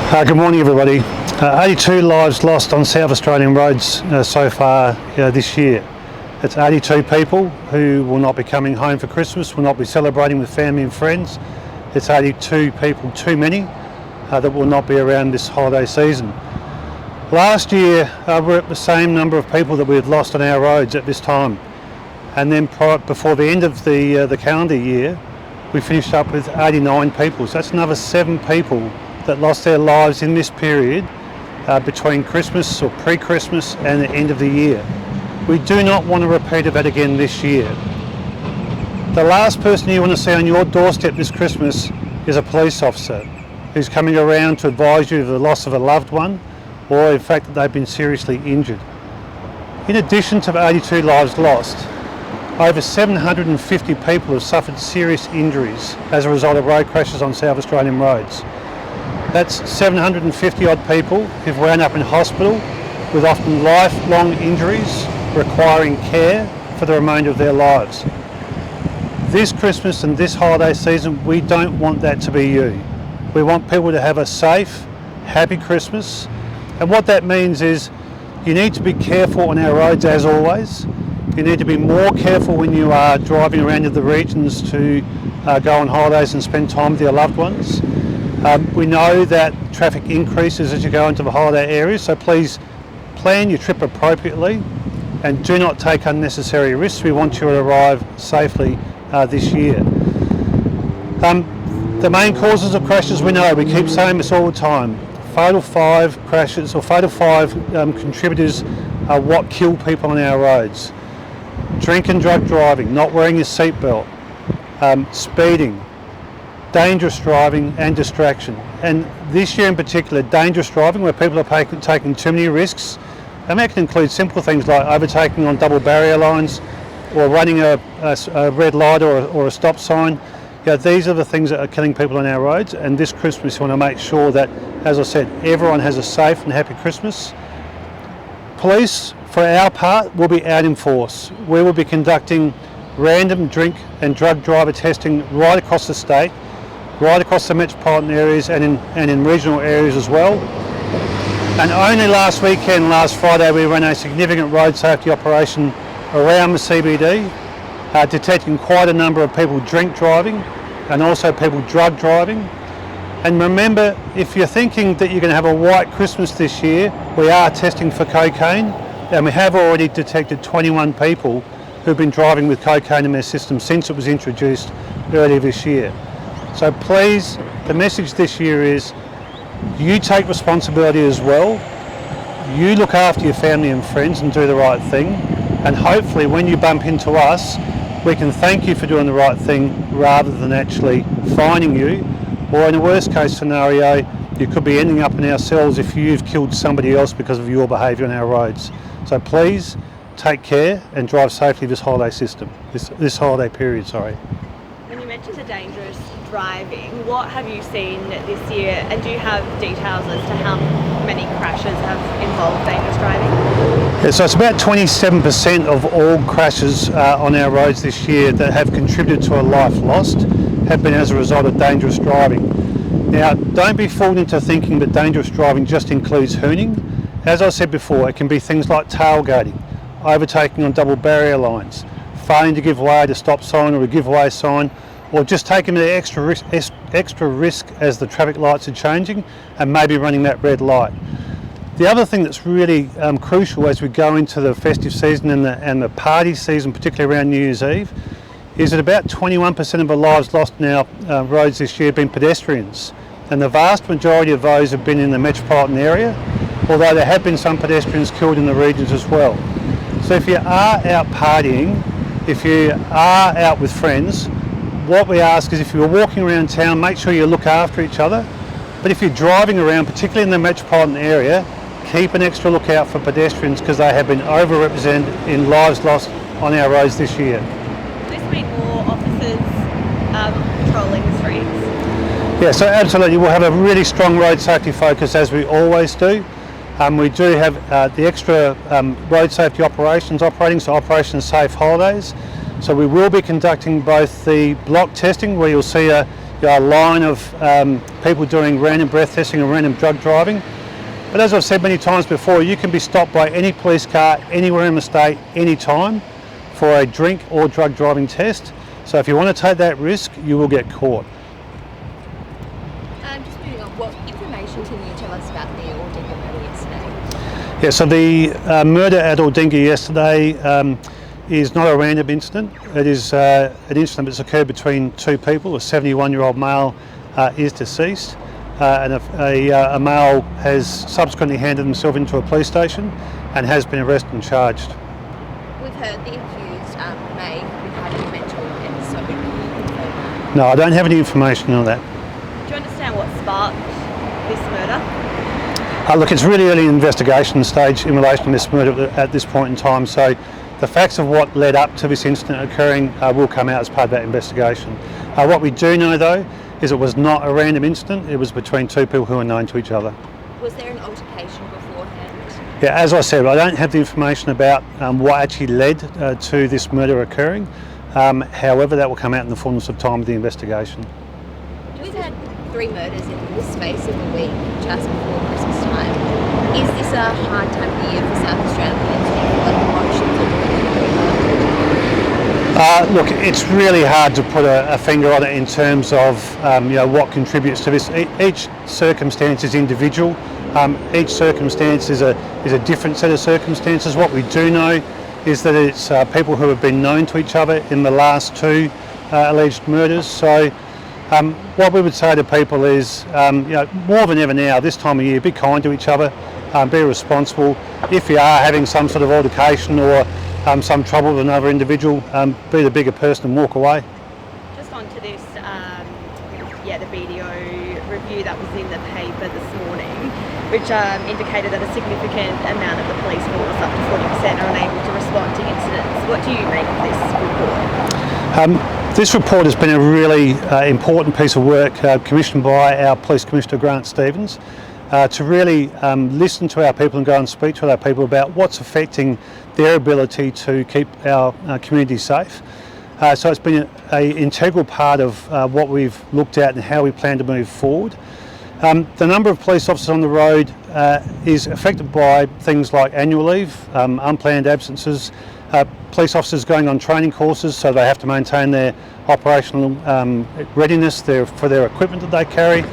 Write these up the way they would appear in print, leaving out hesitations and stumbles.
Good morning everybody. 82 lives lost on South Australian roads so far this year. It's 82 people who will not be coming home for Christmas, will not be celebrating with family and friends. It's 82 people too many that will not be around this holiday season. Last year we're at the same number of people that we had lost on our roads at this time, and then before the end of the calendar year we finished up with 89 people. So that's another 7 people that lost their lives in this period between Christmas or pre-Christmas and the end of the year. We do not want a repeat of that again this year. The last person you want to see on your doorstep this Christmas is a police officer who's coming around to advise you of the loss of a loved one, or in fact that they've been seriously injured. In addition to the 82 lives lost, over 750 people have suffered serious injuries as a result of road crashes on South Australian roads. That's 750 odd people who've wound up in hospital with often lifelong injuries requiring care for the remainder of their lives. This Christmas and this holiday season, we don't want that to be you. We want people to have a safe, happy Christmas. And what that means is you need to be careful on our roads as always. You need to be more careful when you are driving around to the regions to go on holidays and spend time with your loved ones. We know that traffic increases as you go into the holiday areas, so please plan your trip appropriately and do not take unnecessary risks. We want you to arrive safely this year. The main causes of crashes, we know, we keep saying this all the time. Fatal 5 crashes or fatal 5 contributors are what kill people on our roads. Drink and drug driving, not wearing your seatbelt, speeding, dangerous driving and distraction. And this year in particular, dangerous driving, where people are taking too many risks, and that can include simple things like overtaking on double barrier lines or running a red light or a stop sign. These are the things that are killing people on our roads, and this Christmas we want to make sure that, as I said, everyone has a safe and happy Christmas. Police, for our part, will be out in force. We will be conducting random drink and drug driver testing right across the state, right across the metropolitan areas and in regional areas as well. And only last weekend, last Friday, we ran a significant road safety operation around the CBD, detecting quite a number of people drink driving and also people drug driving. And remember, if you're thinking that you're going to have a white Christmas this year, we are testing for cocaine, and we have already detected 21 people who've been driving with cocaine in their system since it was introduced earlier this year. So please, the message this year is you take responsibility as well. You look after your family and friends and do the right thing. And hopefully when you bump into us, we can thank you for doing the right thing rather than actually fining you. Or in a worst case scenario, you could be ending up in our cells if you've killed somebody else because of your behaviour on our roads. So please take care and drive safely this holiday holiday period. When you mentioned the dangerous driving, what have you seen this year, and do you have details as to how many crashes have involved dangerous driving? Yeah, so it's about 27% of all crashes on our roads this year that have contributed to a life lost have been as a result of dangerous driving. Now, don't be fooled into thinking that dangerous driving just includes hooning. As I said before, it can be things like tailgating, overtaking on double barrier lines, failing to give way at a stop sign or a giveaway sign, or just taking the extra risk as the traffic lights are changing and maybe running that red light. The other thing that's really crucial as we go into the festive season and the party season, particularly around New Year's Eve, is that about 21% of the lives lost in our roads this year have been pedestrians. And the vast majority of those have been in the metropolitan area, although there have been some pedestrians killed in the regions as well. So if you are out partying, if you are out with friends, what we ask is if you're walking around town, make sure you look after each other. But if you're driving around, particularly in the metropolitan area, keep an extra lookout for pedestrians because they have been overrepresented in lives lost on our roads this year. This mean more officers patrolling the streets? Yeah, so absolutely. We'll have a really strong road safety focus as we always do. We do have the extra road safety operations operating, so Operation Safe Holidays. So we will be conducting both the block testing, where you'll see a a line of people doing random breath testing and random drug driving. But as I've said many times before, you can be stopped by any police car anywhere in the state, anytime, for a drink or drug driving test. So if you want to take that risk, you will get caught. Just moving on, what information can you tell us about the Aldinga murder yesterday? Yeah, so the murder at Aldinga yesterday is not a random incident. It is an incident that's occurred between two people. A 71-year-old male is deceased, and a male has subsequently handed himself into a police station and has been arrested and charged. We've heard the accused may have had a mental episode. Can you confirm that? No, I don't have any information on that. Do you understand what sparked this murder? Look, it's really early investigation stage in relation to this murder at this point in time, so the facts of what led up to this incident occurring will come out as part of that investigation. What we do know though is it was not a random incident, it was between two people who are known to each other. Was there an altercation beforehand? Yeah, as I said, I don't have the information about what actually led to this murder occurring. However, that will come out in the fullness of time of the investigation. We've had 3 murders in the space of a week just before Christmas time. Is this a hard time of year for South Australians? Do you feel like the emotions are Look, it's really hard to put a finger on it in terms of what contributes to this. Each circumstance is individual. Each circumstance is a different set of circumstances. What we do know is that it's people who have been known to each other in the last 2 alleged murders. So what we would say to people is, more than ever now, this time of year, be kind to each other, be responsible. If you are having some sort of altercation or some trouble with another individual, be the bigger person and walk away. Just on to this, the video review that was in the paper this morning, which indicated that a significant amount of the police force, up to 40%, are unable to respond to incidents. What do you make of this report? This report has been a really important piece of work commissioned by our Police Commissioner Grant Stevens to really listen to our people and go and speak to our people about what's affecting their ability to keep our community safe. So it's been an integral part of what we've looked at and how we plan to move forward. The number of police officers on the road is affected by things like annual leave, unplanned absences, police officers going on training courses, so they have to maintain their operational readiness for their equipment that they carry.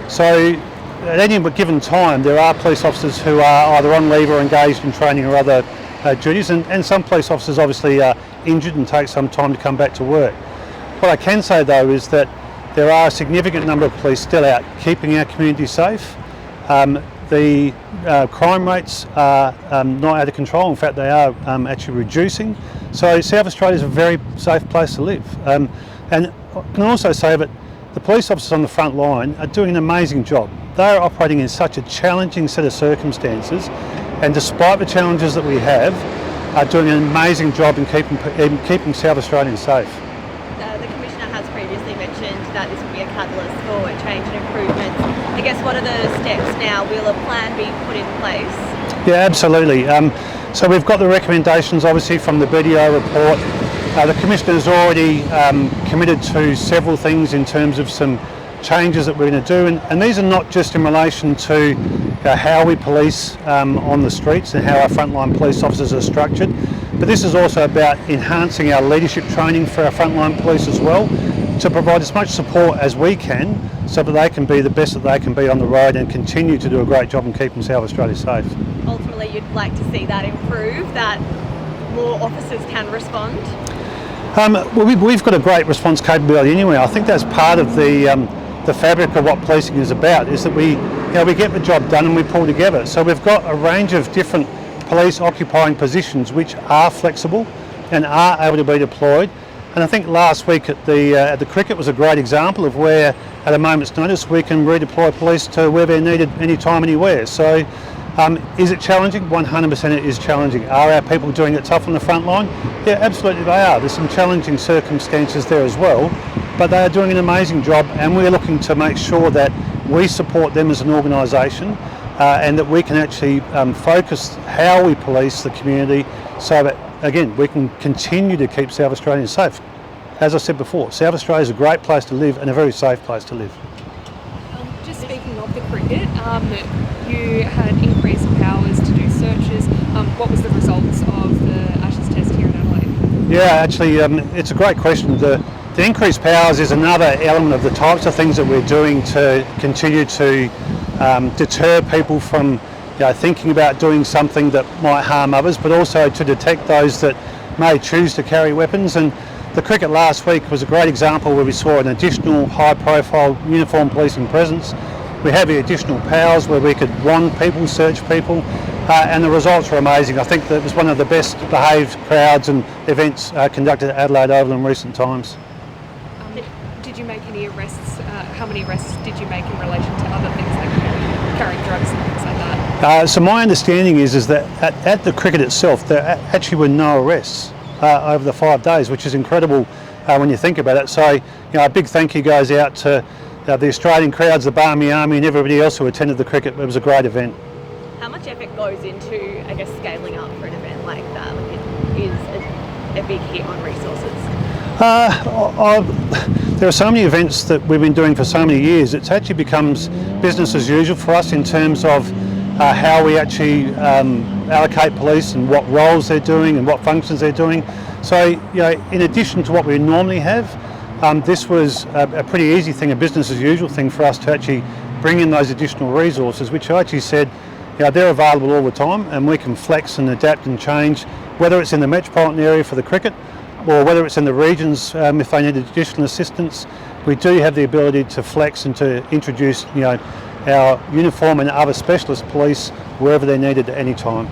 So at any given time there are police officers who are either on leave or engaged in training or other duties, and some police officers obviously are injured and take some time to come back to work. What I can say though is that there are a significant number of police still out keeping our community safe. The crime rates are not out of control. In fact, they are actually reducing. So South Australia is a very safe place to live. And I can also say that the police officers on the front line are doing an amazing job. They are operating in such a challenging set of circumstances, and despite the challenges that we have, are doing an amazing job in keeping South Australians safe. The Commissioner has previously mentioned that this will be a catalyst for change and improvements. I guess what are the steps now? Will a plan be put in place? Yeah, absolutely. So we've got the recommendations obviously from the BDO report. The Commissioner has already committed to several things in terms of some changes that we're going to do, and these are not just in relation to how we police on the streets and how our frontline police officers are structured, but this is also about enhancing our leadership training for our frontline police as well, to provide as much support as we can so that they can be the best that they can be on the road and continue to do a great job in keeping South Australia safe. Ultimately, you'd like to see that improve, that more officers can respond? Well, we've got a great response capability anyway. I think that's part of the fabric of what policing is about, is that we get the job done and we pull together. So we've got a range of different police occupying positions which are flexible and are able to be deployed. And I think last week at the cricket was a great example of where, at a moment's notice, we can redeploy police to where they're needed anytime, anywhere. So is it challenging? 100% it is challenging. Are our people doing it tough on the front line? Yeah, absolutely they are. There's some challenging circumstances there as well, but they are doing an amazing job, and we're looking to make sure that we support them as an organisation and that we can actually focus how we police the community so that, again, we can continue to keep South Australians safe. as I said before, South Australia is a great place to live and a very safe place to live. Just speaking of the cricket, you had increased powers to do searches. What was the results of the Ashes test here in Adelaide? Yeah, actually, it's a great question. The increased powers is another element of the types of things that we're doing to continue to deter people from thinking about doing something that might harm others, but also to detect those that may choose to carry weapons. And the cricket last week was a great example where we saw an additional high-profile uniformed policing presence. We have the additional powers where we could wand people, search people, and the results were amazing. I think that it was one of the best behaved crowds and events conducted at Adelaide Oval in recent times. Did you make any arrests? How many arrests did you make in relation to other things like carrying drugs and things like that? So my understanding is that at the cricket itself, there actually were no arrests over the 5 days, which is incredible when you think about it. So a big thank you goes out to the Australian crowds, the Barmy Army and everybody else who attended the cricket. It was a great event. How much effort goes into, I guess, scaling up for an event like that? Like, it is a big hit on resources. There are so many events that we've been doing for so many years. It actually becomes business as usual for us in terms of how we actually allocate police and what roles they're doing and what functions they're doing. So, in addition to what we normally have, this was a pretty easy thing, a business as usual thing for us to actually bring in those additional resources, which I actually said, they're available all the time and we can flex and adapt and change, whether it's in the metropolitan area for the cricket or whether it's in the regions if they need additional assistance. We do have the ability to flex and to introduce our uniform and other specialist police wherever they're needed at any time.